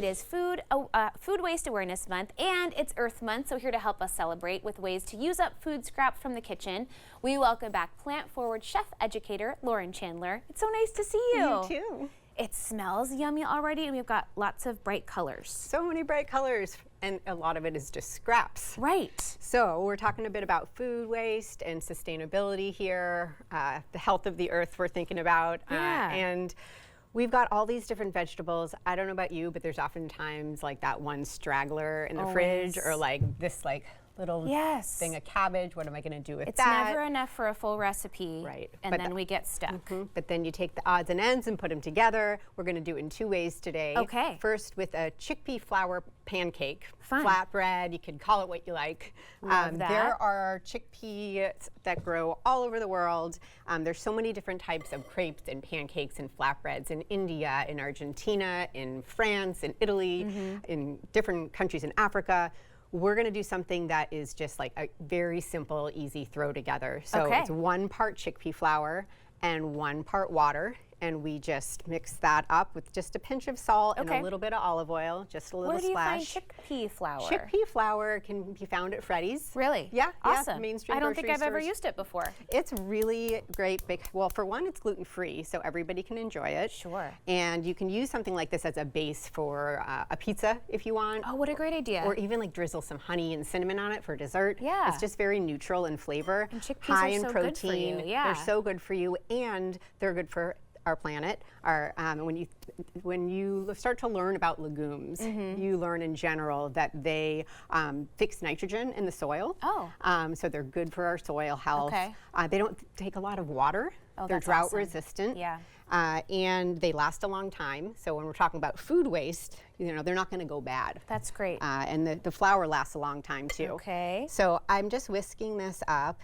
is Food Waste Awareness Month, and it's Earth Month, so here to help us celebrate with ways to use up food scraps from the kitchen, we welcome back plant-forward chef educator Lauren Chandler. It's so nice to see you. You too. It smells yummy already, and we've got lots of bright colors. So many bright colors, and a lot of it is just scraps. Right. So we're talking a bit about food waste and sustainability here, the health of the earth we're thinking about, and we've got all these different vegetables. I don't know about you, but there's oftentimes like that one straggler in the fridge, or like this little thing of cabbage. What am I going to do with that? It's never enough for a full recipe, right? And then we get stuck. But then you take the odds and ends and put them together. We're going to do it in two ways today. Okay. First, with a chickpea flour pancake, Fun. Flatbread. You can call it what you like. Love that. There are chickpeas that grow all over the world. There's so many different types of crepes and pancakes and flatbreads in India, in Argentina, in France, in Italy, in different countries in Africa. We're going to do something that is just like a very simple, easy throw together. So it's 1 part chickpea flour and 1 part water. And we just mix that up with just a pinch of salt and a little bit of olive oil, just a little splash. Where do you find chickpea flour? Chickpea flour can be found at Freddy's. Really? Yeah. Awesome. Yeah, mainstream I don't think I've grocery ever stores. used it before. It's really great. Well, for one, it's gluten-free, so everybody can enjoy it. Sure. And you can use something like this as a base for a pizza if you want. Oh, what a great idea. Or even like drizzle some honey and cinnamon on it for dessert. Yeah. It's just very neutral in flavor. And chickpeas high are in so protein. good for you. Yeah. They're so good for you, and they're good for our planet. When you start to learn about legumes, you learn in general that they fix nitrogen in the soil. Oh. So they're good for our soil health. Okay. They don't take a lot of water. Oh, they're that's drought awesome. resistant. Yeah. And they last a long time. So when we're talking about food waste, they're not going to go bad. That's great. And the flour lasts a long time too. Okay. So I'm just whisking this up,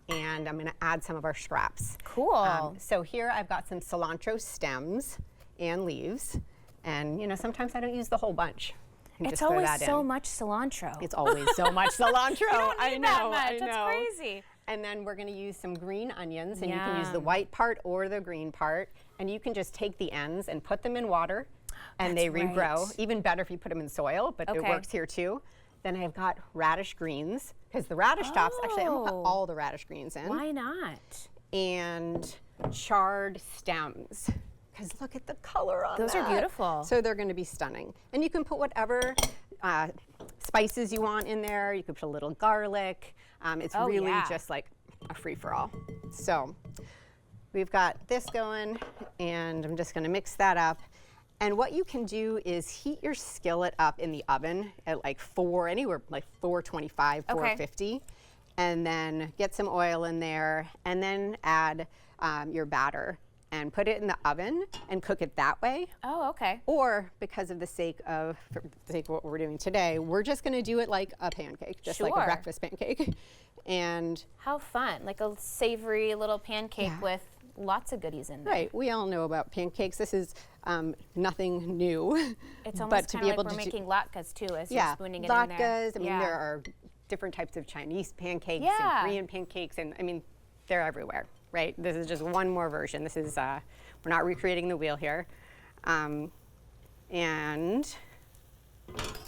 and I'm going to add some of our scraps. Cool. So here I've got some cilantro stems and leaves, and sometimes I don't use the whole bunch. It's always so much cilantro. It's always so much cilantro. You don't need I know. that much. I know. That's crazy. And then we're going to use some green onions, and you can use the white part or the green part, and you can just take the ends and put them in water, and they regrow. Right. Even better if you put them in soil, but it works here too. Then I've got radish greens, because the radish tops, actually I'm going to put all the radish greens in. Why not? And charred stems, because look at the color on Those that. are beautiful. So they're going to be stunning. And you can put whatever spices you want in there. You can put a little garlic. It's really just like a free-for-all. So we've got this going, and I'm just going to mix that up. And what you can do is heat your skillet up in the oven at like 425, 450, and then get some oil in there, and then add your batter and put it in the oven and cook it that way. Oh, okay. Or for the sake of what we're doing today, we're just going to do it like a pancake, just like a breakfast pancake. And how fun! Like a savory little pancake with lots of goodies in there. Right. We all know about pancakes. This is nothing new. It's almost kind of like we're making latkes too, as you're spooning it in there. Latkes. I mean, there are different types of Chinese pancakes and Korean pancakes, and I mean, they're everywhere, right? This is just one more version. This is, we're not recreating the wheel here. And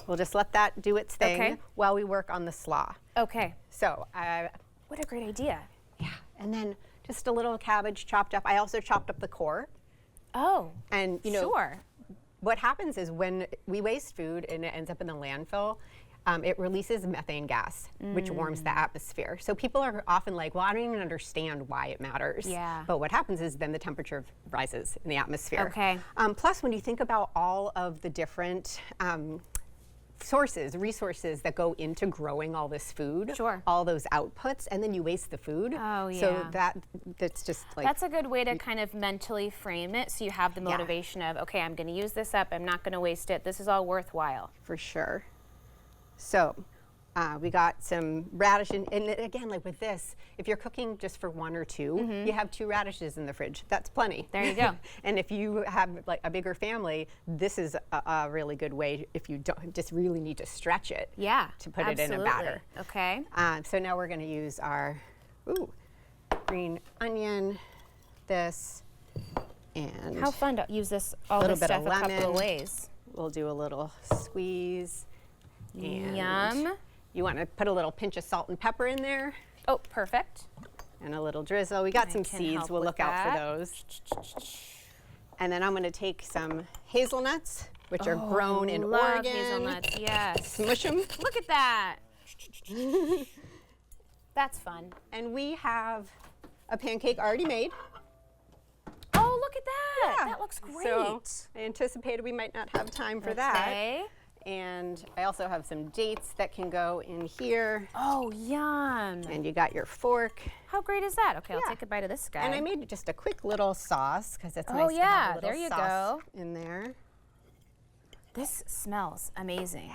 we'll just let that do its thing while we work on the slaw. Okay. So, what a great idea. Yeah, and then just a little cabbage chopped up. I also chopped up the core. Oh, and what happens is when we waste food and it ends up in the landfill, it releases methane gas, which warms the atmosphere. So people are often like, well, I don't even understand why it matters. Yeah. But what happens is then the temperature rises in the atmosphere. Okay. Plus, when you think about all of the different resources that go into growing all this food, all those outputs, and then you waste the food. Oh, yeah. So that's just like... That's a good way to kind of mentally frame it, so you have the motivation of, okay, I'm going to use this up, I'm not going to waste it, this is all worthwhile. For sure. So we got some radish, and again, like with this, if you're cooking just for 1 or 2, you have 2 radishes in the fridge. That's plenty. There you go. And if you have like a bigger family, this is a really good way if you don't just really need to stretch it. Yeah, to put it in a batter. Okay. So now we're going to use our green onion, this, and how fun to use this all this stuff a couple of ways. we'll do a little squeeze. And Yum. you want to put a little pinch of salt and pepper in there. Oh, perfect. And a little drizzle. We got some can seeds. help We'll with look out for that. those. And then I'm going to take some hazelnuts, which are grown in Love Oregon. hazelnuts, yes. Smush them. Look at that. That's fun. And we have a pancake already made. Oh, look at that. Yeah. That looks great. So I anticipated we might not have time for that. Okay. And I also have some dates that can go in here. Oh, yum. And you got your fork. How great is that? Okay, I'll Yeah. take a bite of this guy. And I made just a quick little sauce because it's Oh, nice to yeah, have a little there you sauce go. in there. This smells amazing.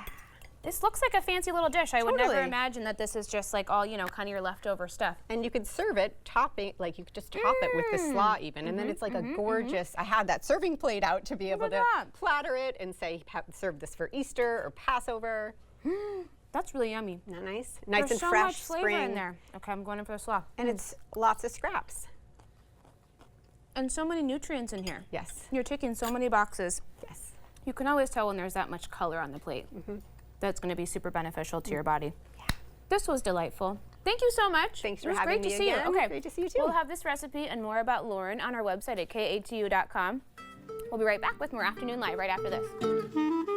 This looks like a fancy little dish. I would never Totally. imagine that this is just like all, kind of your leftover stuff. And you could serve it topping, like you could just top it with the slaw even. And then it's like a gorgeous, I had that serving plate out to be able at to that. platter it and say, serve this for Easter or Passover. That's really yummy. Isn't that nice? Nice There's and so fresh much flavor spring. in there. Okay, I'm going in for the slaw. And it's lots of scraps. And so many nutrients in here. Yes. You're ticking so many boxes. Yes. You can always tell when there's that much color on the plate. That's going to be super beneficial to your body. This was delightful. Thank you so much. Thanks It for was having great to me see again. you. Okay. Great to see you too. We'll have this recipe and more about Lauren on our website at katu.com. We'll be right back with more Afternoon Live right after this.